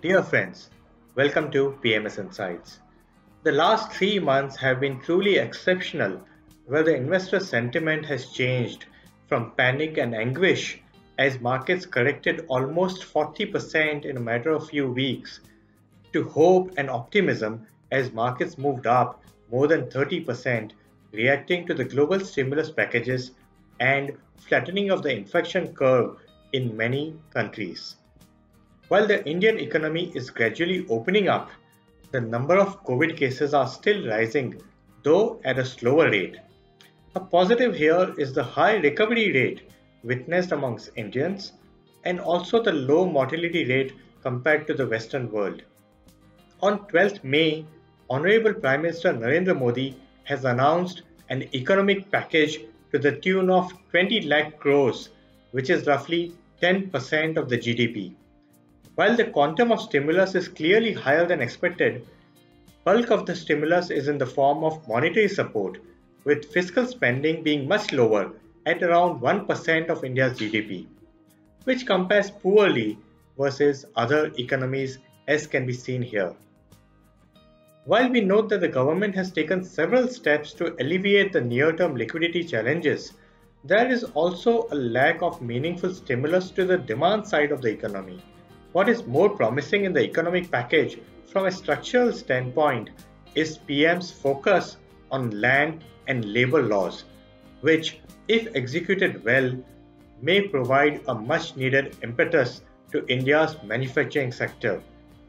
Dear friends, welcome to PMS Insights. The last 3 months have been truly exceptional, where the investor sentiment has changed from panic and anguish as markets corrected almost 40% in a matter of few weeks to hope and optimism as markets moved up more than 30%, reacting to the global stimulus packages and flattening of the infection curve in many countries. While the Indian economy is gradually opening up, the number of COVID cases are still rising, though at a slower rate. A positive here is the high recovery rate witnessed amongst Indians and also the low mortality rate compared to the Western world. On 12th May, Honorable Prime Minister Narendra Modi has announced an economic package to the tune of 20 lakh crores, which is roughly 10% of the GDP. While the quantum of stimulus is clearly higher than expected, bulk of the stimulus is in the form of monetary support, with fiscal spending being much lower at around 1% of India's GDP, which compares poorly versus other economies as can be seen here. While we note that the government has taken several steps to alleviate the near-term liquidity challenges, there is also a lack of meaningful stimulus to the demand side of the economy. What is more promising in the economic package from a structural standpoint is PM's focus on land and labor laws, which, if executed well, may provide a much needed impetus to India's manufacturing sector.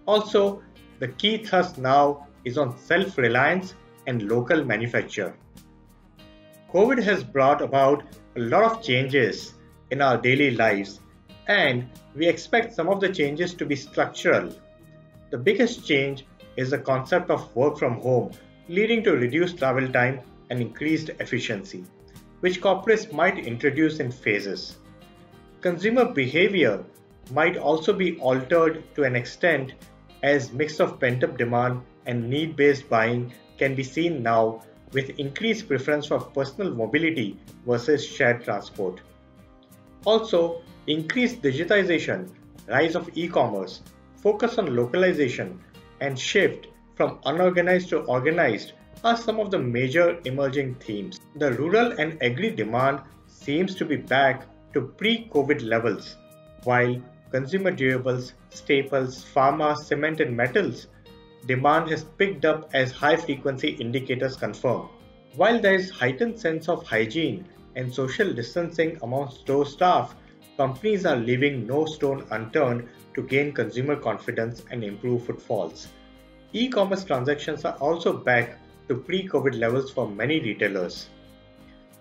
Also, the key thrust now is on self-reliance and local manufacture. COVID has brought about a lot of changes in our daily lives, and we expect some of the changes to be structural. The biggest change is the concept of work from home, leading to reduced travel time and increased efficiency, which corporates might introduce in phases. Consumer behavior might also be altered to an extent as mix of pent-up demand and need-based buying can be seen now with increased preference for personal mobility versus shared transport. Also, increased digitization, rise of e-commerce, focus on localization, and shift from unorganized to organized are some of the major emerging themes. The rural and agri demand seems to be back to pre-COVID levels, while consumer durables, staples, pharma, cement and metals demand has picked up as high-frequency indicators confirm. While there is heightened sense of hygiene and social distancing among store staff, companies are leaving no stone unturned to gain consumer confidence and improve footfalls. E-commerce transactions are also back to pre-COVID levels for many retailers.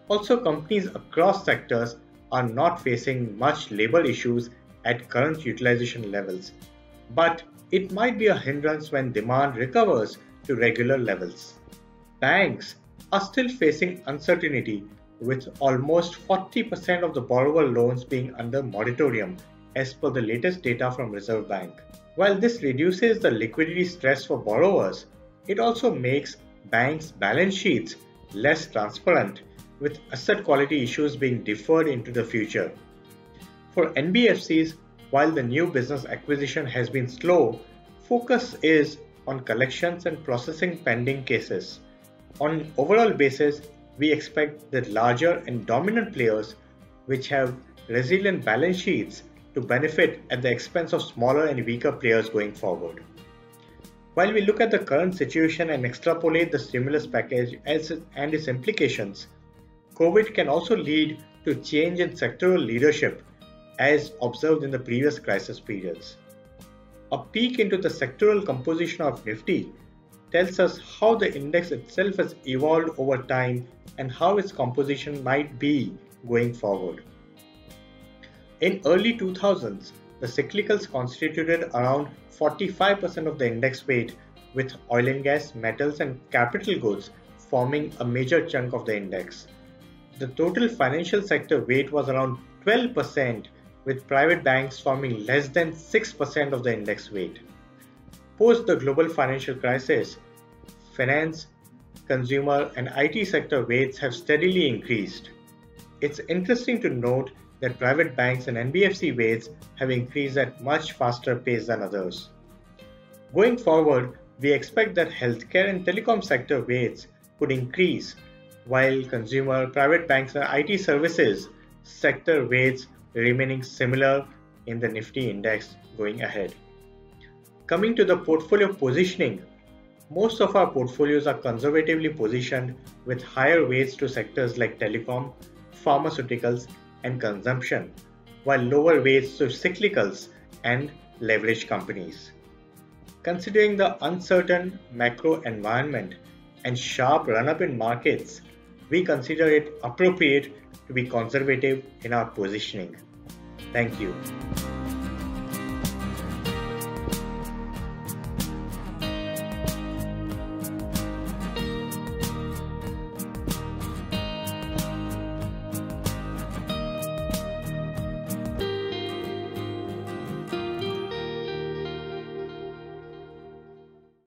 Also, companies across sectors are not facing much labor issues at current utilization levels, but it might be a hindrance when demand recovers to regular levels. Banks are still facing uncertainty with almost 40% of the borrower loans being under moratorium as per the latest data from Reserve Bank. While this reduces the liquidity stress for borrowers, it also makes banks' balance sheets less transparent, with asset quality issues being deferred into the future. For NBFCs, while the new business acquisition has been slow, focus is on collections and processing pending cases. On an overall basis, we expect that larger and dominant players, which have resilient balance sheets, to benefit at the expense of smaller and weaker players going forward. While we look at the current situation and extrapolate the stimulus package and its implications, COVID can also lead to change in sectoral leadership as observed in the previous crisis periods. A peek into the sectoral composition of Nifty tells us how the index itself has evolved over time and how its composition might be going forward. In early 2000s, the cyclicals constituted around 45% of the index weight, with oil and gas, metals and capital goods forming a major chunk of the index. The total financial sector weight was around 12%, with private banks forming less than 6% of the index weight. Post the global financial crisis, finance, consumer and IT sector weights have steadily increased. It's interesting to note that private banks and NBFC weights have increased at much faster pace than others. Going forward, we expect that healthcare and telecom sector weights could increase, while consumer, private banks, and IT services sector weights remaining similar in the Nifty index going ahead. Coming to the portfolio positioning, most of our portfolios are conservatively positioned with higher weights to sectors like telecom, pharmaceuticals, and consumption, while lower weights to cyclicals and leveraged companies. Considering the uncertain macro environment and sharp run-up in markets, we consider it appropriate to be conservative in our positioning. Thank you.